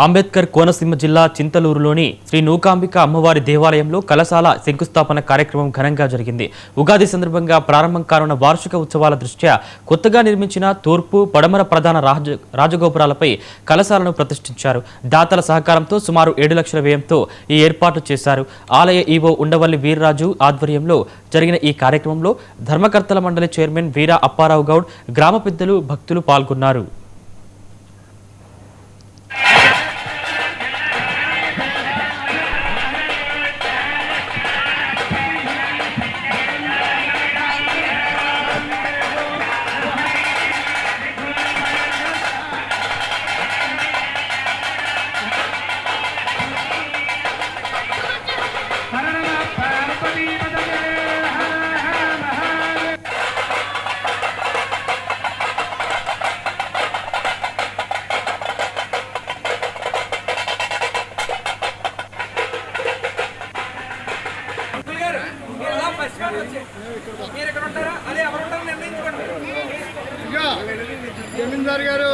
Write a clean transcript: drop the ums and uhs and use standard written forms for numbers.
అంబేద్కర్ కోనసీమ జిల్లా చింతలూరులోని శ్రీ నూకాంబిక అమ్మవారి దేవాలయంలో కలశాల శంకుస్థాపన కార్యక్రమం ఘనంగా జరిగింది. ఉగాది సందర్భంగా ప్రారంభం కానున్న వార్షిక ఉత్సవాల దృష్ట్యా కొత్తగా నిర్మించిన తూర్పు, పడమర ప్రధాన రాజగోపురాలపై కలశాలను ప్రతిష్ఠించారు. దాతల సహకారంతో సుమారు 7 లక్షల వ్యయంతో ఈ ఏర్పాట్లు చేశారు. ఆలయ ఈవో ఉండవల్లి వీర్రాజు ఆధ్వర్యంలో జరిగిన ఈ కార్యక్రమంలో ధర్మకర్తల మండలి చైర్మన్ వీరా అప్పారావు గౌడ్, గ్రామ పెద్దలు, భక్తులు పాల్గొన్నారు. జమీందార్ గారు